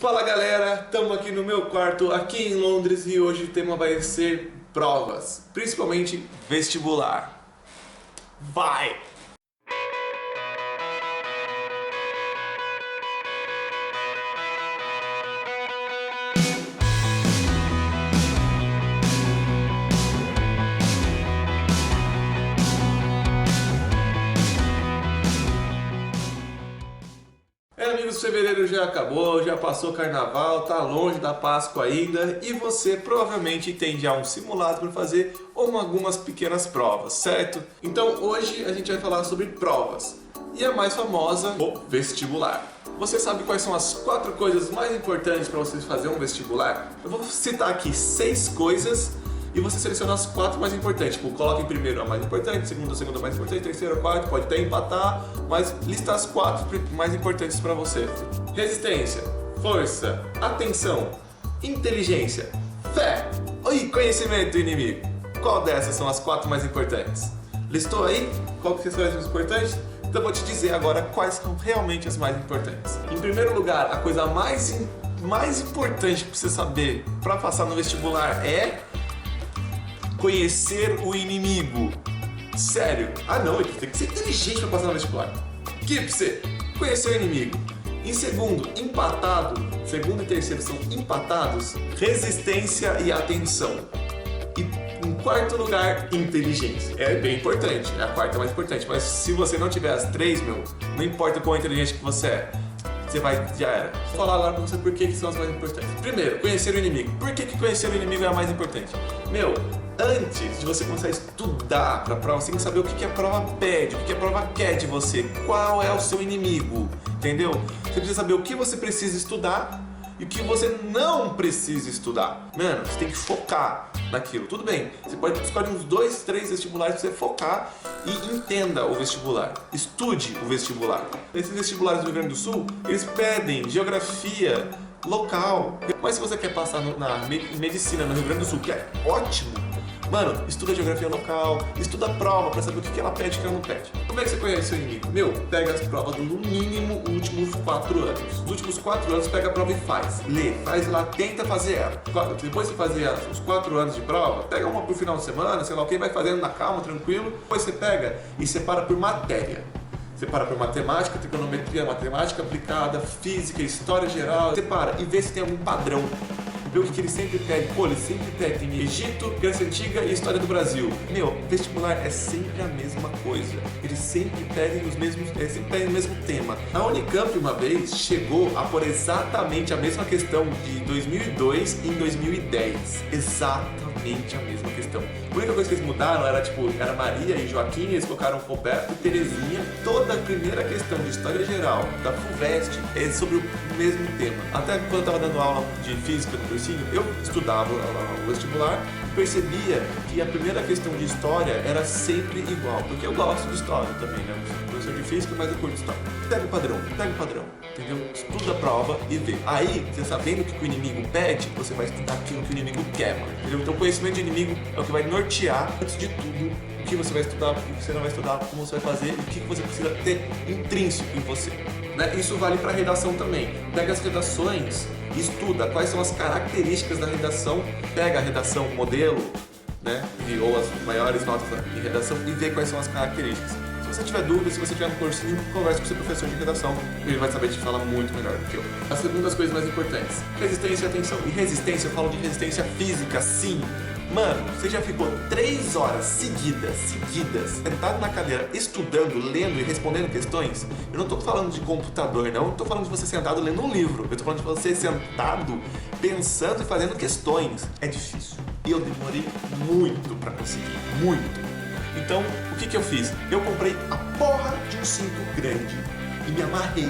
Fala galera, estamos aqui no meu quarto, aqui em Londres, e hoje o tema vai ser provas, principalmente vestibular. Vai! Amigos, fevereiro já acabou, já passou o carnaval, tá longe da Páscoa ainda e você provavelmente tem já um simulado para fazer ou algumas pequenas provas, certo? Então hoje a gente vai falar sobre provas e a mais famosa, o vestibular. Você sabe quais são as 4 coisas mais importantes para você fazer um vestibular? Eu vou citar aqui 6 coisas e você seleciona as 4 mais importantes. Tipo, coloca em primeiro a mais importante, segunda a mais importante, terceira a quarta, pode até empatar, mas lista as 4 mais importantes para você. Resistência, força, atenção, inteligência, fé e conhecimento do inimigo. Qual dessas são as 4 mais importantes? Listou aí? Qual que são as mais importantes? Então eu vou te dizer agora quais são realmente as mais importantes. Em primeiro lugar, a coisa mais importante que você saber para passar no vestibular é conhecer o inimigo. Sério. Ah não, ele tem que ser inteligente para passar no vestibular. Que pra você conhecer o inimigo. Em segundo, empatado. Segundo e terceiro são empatados. Resistência e atenção. E em quarto lugar, inteligência. É bem importante, é a quarta mais importante. Mas se você não tiver as 3, não importa quão inteligente que você é, você vai, já era. Vou falar agora pra você por que são as mais importantes. Primeiro, conhecer o inimigo. Por que conhecer o inimigo é a mais importante? Antes de você começar a estudar para a prova, você tem que saber o que a prova pede, o que a prova quer de você, qual é o seu inimigo, entendeu? Você precisa saber o que você precisa estudar e o que você não precisa estudar. Mano, você tem que focar naquilo. Tudo bem, você pode escolher uns 2, 3 vestibulares para você focar e entenda o vestibular. Estude o vestibular. Esses vestibulares do Rio Grande do Sul, eles pedem geografia local. Mas se você quer passar na medicina no Rio Grande do Sul, que é ótimo, mano, estuda a geografia local, estuda a prova pra saber o que ela pede e o que ela não pede. Como é que você conhece seu inimigo? Pega as provas do no mínimo últimos 4 anos. Nos últimos 4 anos, pega a prova e faz. Lê, faz lá, tenta fazer ela. Depois de fazer os 4 anos de prova, pega uma por final de semana, sei lá o que, vai fazendo na calma, tranquilo. Depois você pega e separa por matéria. Separa por matemática, trigonometria, matemática aplicada, física, história geral. Separa e vê se tem algum padrão. Vê o que ele sempre pede. Pô, ele sempre pede. Tem Egito, Grécia Antiga e História do Brasil. Vestibular é sempre a mesma coisa. Eles sempre pedem o mesmo tema. A Unicamp uma vez chegou a pôr exatamente a mesma questão de 2002 em 2010. Exatamente a mesma questão. A única coisa que eles mudaram era Maria e Joaquim, eles colocaram Roberto e Terezinha. Toda a primeira questão de História Geral da FUVEST é sobre o mesmo tema. Até quando eu estava dando aula de física no cursinho, eu estudava o vestibular e percebia que a primeira questão de História era sempre igual. Porque eu gosto de História também, né? Eu sou professor de física, mas eu curto História. Pega o padrão, entendeu? Estuda a prova e vê. Aí, você sabendo o que o inimigo pede, você vai estudar aquilo que o inimigo quer, mano. Entendeu? Então o conhecimento de inimigo é o que vai nortear, antes de tudo, o que você vai estudar, o que você não vai estudar, como você vai fazer e o que você precisa ter intrínseco em você. Né? Isso vale para redação também. Pega as redações, estuda quais são as características da redação, pega a redação modelo, né? Ou as maiores notas de redação e vê quais são as características. Se você tiver dúvida, se você tiver um cursinho, converse com o seu professor de redação, ele vai saber te falar muito melhor do que eu. As segundas coisas mais importantes, resistência e atenção. E resistência, eu falo de resistência física, sim. Mano, você já ficou 3 horas seguidas, sentado na cadeira, estudando, lendo e respondendo questões? Eu não tô falando de computador, não. Eu não tô falando de você sentado lendo um livro. Eu tô falando de você sentado, pensando e fazendo questões. É difícil. E eu demorei muito pra conseguir. Muito. Então, o que eu fiz? Eu comprei a porra de um cinto grande e me amarrei.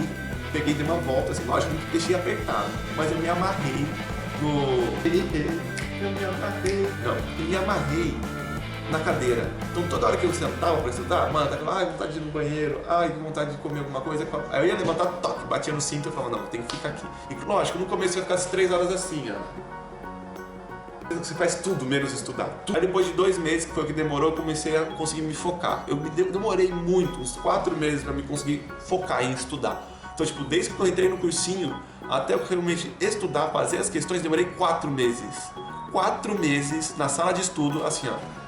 Peguei de uma volta, assim, lógico que deixei apertado, mas eu me amarrei eu me amarrei na cadeira. Então toda hora que eu sentava pra estudar, mano, tava vontade de ir no banheiro, vontade de comer alguma coisa. Aí eu ia levantar, toque, batia no cinto e falava, não, tem que ficar aqui. E lógico, no começo eu ia ficar as 3 horas assim, ó. Você faz tudo menos estudar. Aí depois de 2 meses, que foi o que demorou, eu comecei a conseguir me focar. Eu demorei muito, uns 4 meses pra me conseguir focar em estudar. Então, desde que eu entrei no cursinho, até eu realmente estudar, fazer as questões, demorei 4 meses. 4 meses na sala de estudo, assim, ó.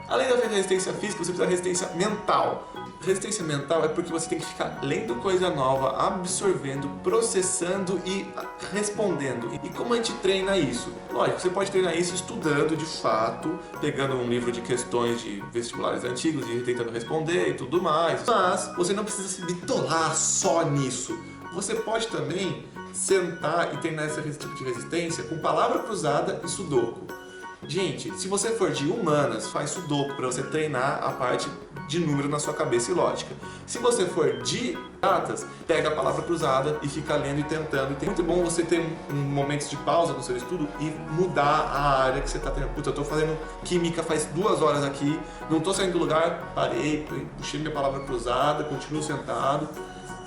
Além da resistência física, você precisa de resistência mental. Resistência mental é porque você tem que ficar lendo coisa nova, absorvendo, processando e respondendo. E como a gente treina isso? Lógico, você pode treinar isso estudando de fato, pegando um livro de questões de vestibulares antigos e tentando responder e tudo mais. Mas você não precisa se bitolar só nisso. Você pode também sentar e treinar esse tipo de resistência com palavra cruzada e sudoku. Gente, se você for de humanas, faz sudoku para você treinar a parte de número na sua cabeça e lógica. Se você for de datas, pega a palavra cruzada e fica lendo e tentando. É muito bom você ter momentos de pausa no seu estudo e mudar a área que você está treinando. Puta, eu estou fazendo química faz 2 horas aqui, não estou saindo do lugar, parei, puxei minha palavra cruzada, continuo sentado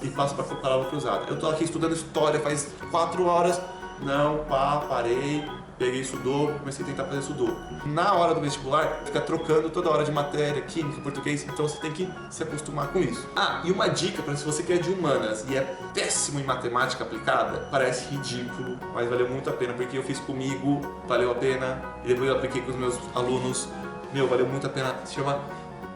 e passo para a palavra cruzada. Eu estou aqui estudando história faz 4 horas, não, parei. Peguei sudoku, comecei a tentar fazer sudoku. Na hora do vestibular, fica trocando toda hora de matéria, química, português, então você tem que se acostumar com isso. Ah, e uma dica para se você quer de humanas e é péssimo em matemática aplicada, parece ridículo, mas valeu muito a pena, porque eu fiz comigo, valeu a pena, e depois eu apliquei com os meus alunos, valeu muito a pena, se chama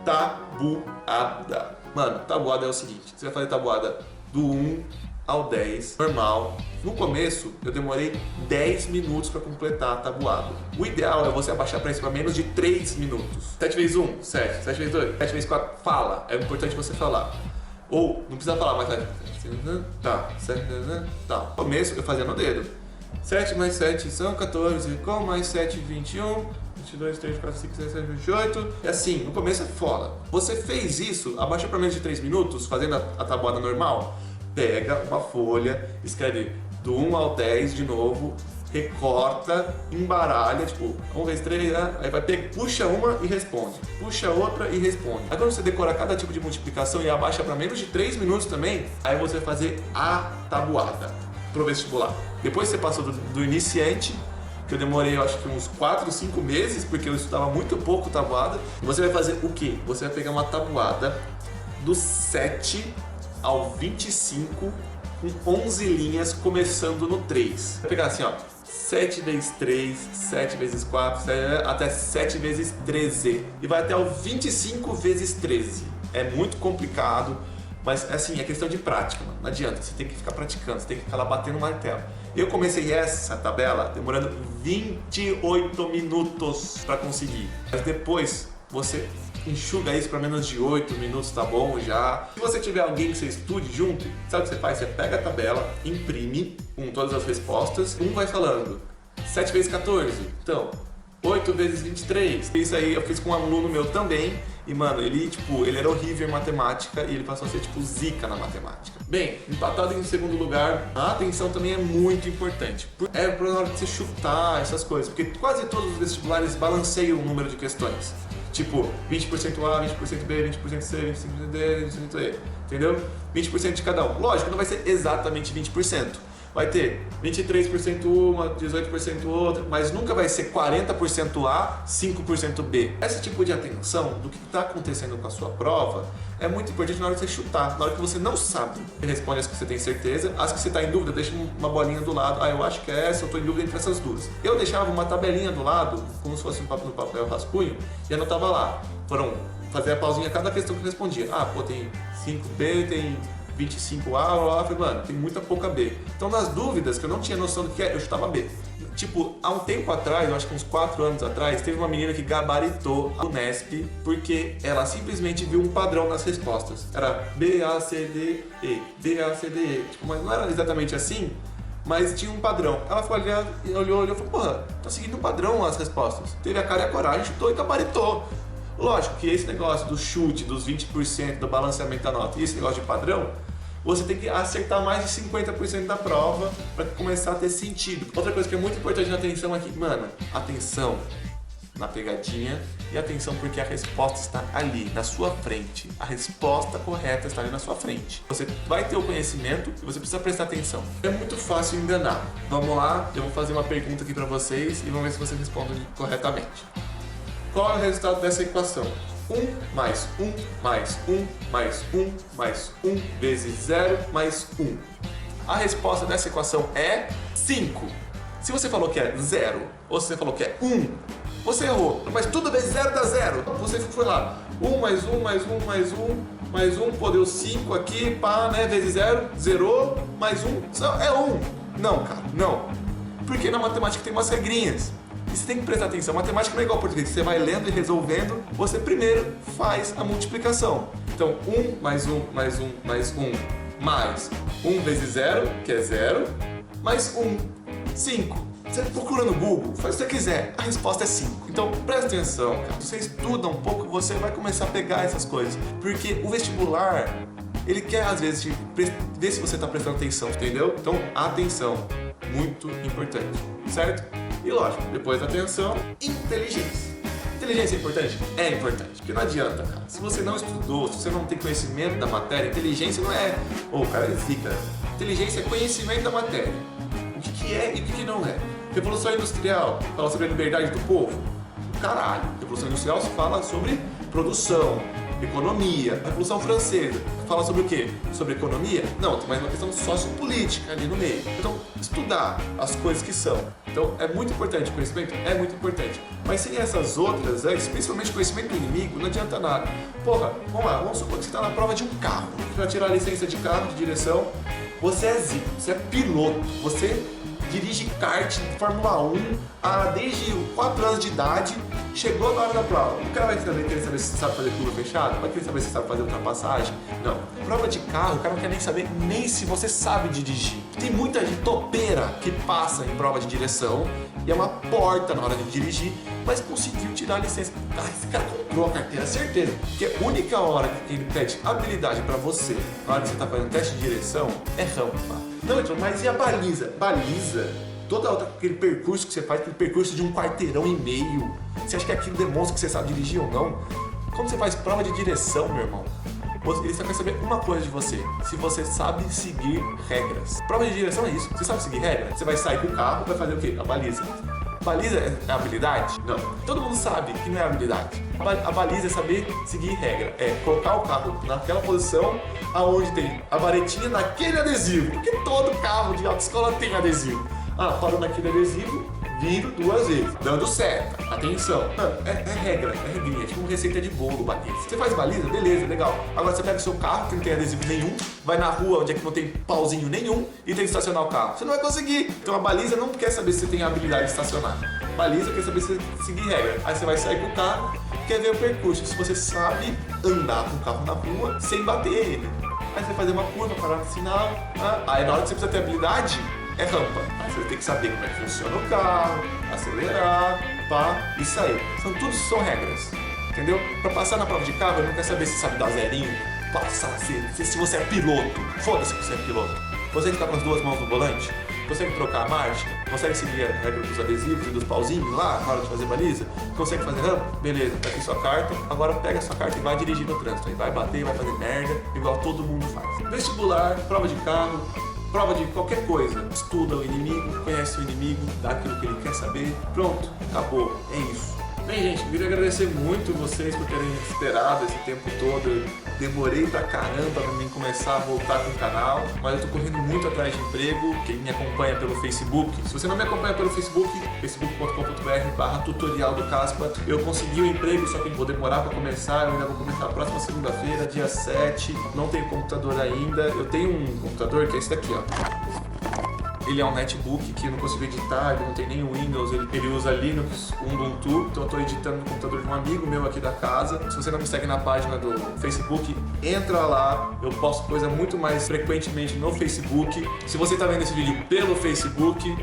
tabuada. Mano, tabuada é o seguinte, você vai fazer tabuada do 1 ao 10, normal. No começo, eu demorei 10 minutos para completar a tabuada. O ideal é você abaixar para isso para menos de 3 minutos. 7 vezes 1, 7. 7 vezes 2, 7 vezes 4, fala. É importante você falar. Ou, não precisa falar, mas tá, 7, tá. No começo, eu fazia no dedo. 7 mais 7 são 14, com mais 7, 21. 22, 3, 4, 5, 6, 7, 28. É assim, no começo é foda. Você fez isso, abaixa para menos de 3 minutos, fazendo a tabuada normal. Pega uma folha, escreve do 1 ao 10 de novo, recorta, embaralha, tipo, 1 vezes 3, né? Aí vai pegar, puxa uma e responde, puxa outra e responde. Aí quando você decorar cada tipo de multiplicação e abaixa para menos de 3 minutos também, aí você vai fazer a tabuada pro vestibular. Depois você passou do iniciante, que eu demorei, eu acho que uns 4, 5 meses, porque eu estudava muito pouco tabuada. E você vai fazer o quê? Você vai pegar uma tabuada do 7 ao 25 com 11 linhas começando no 3. Vai pegar assim, ó, 7 vezes 3, 7 vezes 4, 7, até 7 vezes 13 e vai até o 25 vezes 13. É muito complicado, mas assim, é questão de prática, mano. Não adianta, você tem que ficar praticando, você tem que ficar lá batendo o martelo. Eu comecei essa tabela demorando 28 minutos para conseguir, mas depois você enxuga isso para menos de 8 minutos, tá bom já. Se você tiver alguém que você estude junto, sabe o que você faz? Você pega a tabela, imprime com todas as respostas, um vai falando 7 vezes 14, então 8 vezes 23. Isso aí eu fiz com um aluno meu também. E mano, ele era horrível em matemática e ele passou a ser zica na matemática. Bem, empatado em segundo lugar, a atenção também é muito importante. É pra hora de você chutar essas coisas, porque quase todos os vestibulares balanceiam o número de questões. Tipo, 20% A, 20% B, 20% C, 20% D, 20% E, entendeu? 20% de cada um. Lógico, não vai ser exatamente 20%. Vai ter 23% uma, 18% outra, mas nunca vai ser 40% A, 5% B. Esse tipo de atenção do que está acontecendo com a sua prova é muito importante na hora de você chutar. Na hora que você não sabe, você responde as que você tem certeza, as que você está em dúvida, deixa uma bolinha do lado. Ah, eu acho que é essa, eu estou em dúvida entre essas duas. Eu deixava uma tabelinha do lado, como se fosse no papel rascunho, e anotava lá. Fazer a pausinha cada questão que eu respondia. Ah, pô, tem 5B, tem 25A, eu falei, mano, tem muita pouca B. Então, nas dúvidas, que eu não tinha noção do que é, eu chutava B. Tipo, há um tempo atrás, eu acho que uns 4 anos atrás, teve uma menina que gabaritou a Unesp porque ela simplesmente viu um padrão nas respostas. Era B, A, C, D, E, B, A, C, D, E. Tipo, mas não era exatamente assim, mas tinha um padrão. Ela foi olhar, olhou e falou, porra, tá seguindo um padrão as respostas. Teve a cara e a coragem, chutou e gabaritou. Lógico que esse negócio do chute, dos 20%, do balanceamento da nota e esse negócio de padrão, você tem que acertar mais de 50% da prova para começar a ter sentido. Outra coisa que é muito importante na atenção aqui, mano, atenção na pegadinha e atenção porque a resposta está ali, na sua frente. A resposta correta está ali na sua frente. Você vai ter o conhecimento e você precisa prestar atenção. É muito fácil enganar. Vamos lá, eu vou fazer uma pergunta aqui para vocês e vamos ver se vocês respondem corretamente. Qual é o resultado dessa equação? 1 mais 1 mais 1 mais 1 mais 1 vezes 0 mais 1. A resposta dessa equação é 5. Se você falou que é 0 ou se você falou que é 1, você errou. Mas tudo vezes 0 dá 0. Você foi lá, 1 mais 1 mais 1 mais 1 mais 1, pô, deu 5 aqui, pá, né, vezes 0, zerou, mais 1, é 1. Não, cara, não. Porque na matemática tem umas regrinhas. E você tem que prestar atenção. Matemática não é igual ao português. Você vai lendo e resolvendo, você primeiro faz a multiplicação. Então, 1 mais 1 mais 1 mais 1 mais 1 vezes 0, que é 0, mais 1, 5. Você procura no Google, faz o que você quiser, a resposta é 5. Então, presta atenção, cara. Se você estuda um pouco, você vai começar a pegar essas coisas. Porque o vestibular, ele quer, às vezes, ver se você está prestando atenção, entendeu? Então, atenção. Muito importante, certo? E lógico, depois da atenção, inteligência. Inteligência é importante? É importante, porque não adianta, cara. Se você não estudou, se você não tem conhecimento da matéria, inteligência não é... o cara ele fica. Inteligência é conhecimento da matéria. O que é e o que não é. Revolução Industrial fala sobre a liberdade do povo. Caralho. Revolução Industrial se fala sobre produção, economia. A Revolução Francesa fala sobre o quê? Sobre economia? Não, tem mais uma questão sociopolítica ali no meio. Então, estudar as coisas que são. Então, é muito importante. O conhecimento é muito importante. Mas sem essas outras antes, principalmente conhecimento do inimigo, não adianta nada. Porra, vamos lá, vamos supor que você está na prova de um carro. Para tirar a licença de carro, de direção, você é zico, você é piloto, você dirige kart, Fórmula 1, desde 4 anos de idade, chegou na hora da prova. O cara vai querer saber se você sabe fazer curva fechada? Vai querer saber se você sabe fazer ultrapassagem? Não. Prova de carro, o cara não quer nem saber nem se você sabe dirigir. Tem muita gente topeira que passa em prova de direção e é uma porta na hora de dirigir, mas conseguiu tirar a licença. Esse cara comprou a carteira, certeza. Porque a única hora que ele pede habilidade pra você, na hora que você tá fazendo teste de direção, é rampa. Não, então, mas e a baliza? Baliza, aquele percurso que você faz, aquele percurso de 1,5 quarteirão, você acha que aquilo demonstra que você sabe dirigir ou não? Quando você faz prova de direção, meu irmão, ele só quer saber uma coisa de você: se você sabe seguir regras. Prova de direção é isso. Você sabe seguir regras? Você vai sair com o carro, vai fazer o quê? A baliza. Baliza é habilidade? Não. Todo mundo sabe que não é habilidade. A baliza é saber seguir regra. É colocar o carro naquela posição aonde tem a varetinha naquele adesivo. Porque todo carro de autoescola tem adesivo. Parou naquele adesivo, viro 2 vezes, dando seta. Atenção. Mano, é regra, é regrinha. É tipo uma receita de bolo, baliza. Você faz baliza? Beleza, legal. Agora você pega o seu carro, que não tem adesivo nenhum, vai na rua onde é que não tem pauzinho nenhum e tem que estacionar o carro. Você não vai conseguir. Então a baliza não quer saber se você tem a habilidade de estacionar. A baliza quer saber se você seguir regra. Aí você vai sair com o carro, quer ver o percurso. Se você sabe andar com o carro na rua sem bater ele. Aí você vai fazer uma curva, parar no sinal. Aí na hora que você precisa ter habilidade, é rampa. Aí você tem que saber como é que funciona o carro, acelerar, pá, e sair. Tudo são regras, entendeu? Pra passar na prova de carro, ele não quer saber se sabe dar zerinho, passar, se você é piloto. Foda-se que você é piloto. Você ficar com as 2 mãos no volante, consegue trocar a marcha, consegue seguir a regra dos adesivos e dos pauzinhos lá na hora de fazer baliza, consegue fazer rampa, beleza, tá aqui sua carta, agora pega a sua carta e vai dirigir no trânsito. Aí vai bater, vai fazer merda, igual todo mundo faz. Vestibular, prova de carro, prova de qualquer coisa. Estuda o inimigo, conhece o inimigo, dá aquilo que ele quer saber. Pronto, acabou. É isso. Bem, gente, queria agradecer muito vocês por terem esperado esse tempo todo. Eu demorei pra caramba pra mim começar a voltar com o canal, mas eu tô correndo muito atrás de emprego. Quem me acompanha pelo Facebook, se você não me acompanha pelo Facebook, facebook.com.br/tutorial do Caspa, eu consegui um emprego, só que vou demorar pra começar. Eu ainda vou começar a próxima segunda-feira, dia 7. Não tenho computador ainda. Eu tenho um computador que é esse daqui, ó. Ele é um netbook que eu não consigo editar, ele não tem nem Windows, ele usa Linux, Ubuntu, então eu estou editando no computador de um amigo meu aqui da casa. Se você não me segue na página do Facebook, entra lá, eu posto coisa muito mais frequentemente no Facebook. Se você está vendo esse vídeo pelo Facebook,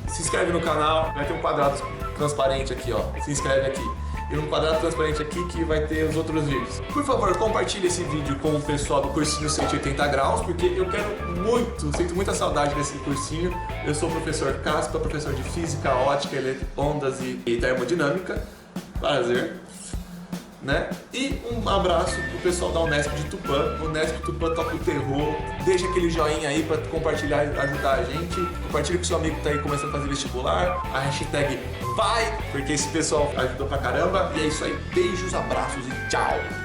se inscreve no canal, vai ter um quadrado transparente aqui, ó, se inscreve aqui. E um quadrado transparente aqui que vai ter os outros vídeos. Por favor, compartilhe esse vídeo com o pessoal do cursinho 180 graus, porque eu quero muito, sinto muita saudade desse cursinho. Eu sou o professor Caspa, professor de Física, Ótica, Ondas e Termodinâmica. Prazer. Né? E um abraço pro pessoal da Unesp de Tupã. Unesp de Tupã toca o terror. Deixa aquele joinha aí pra compartilhar e ajudar a gente. Compartilha com seu amigo que tá aí começando a fazer vestibular. A hashtag vai, porque esse pessoal ajudou pra caramba. E é isso aí. Beijos, abraços e tchau!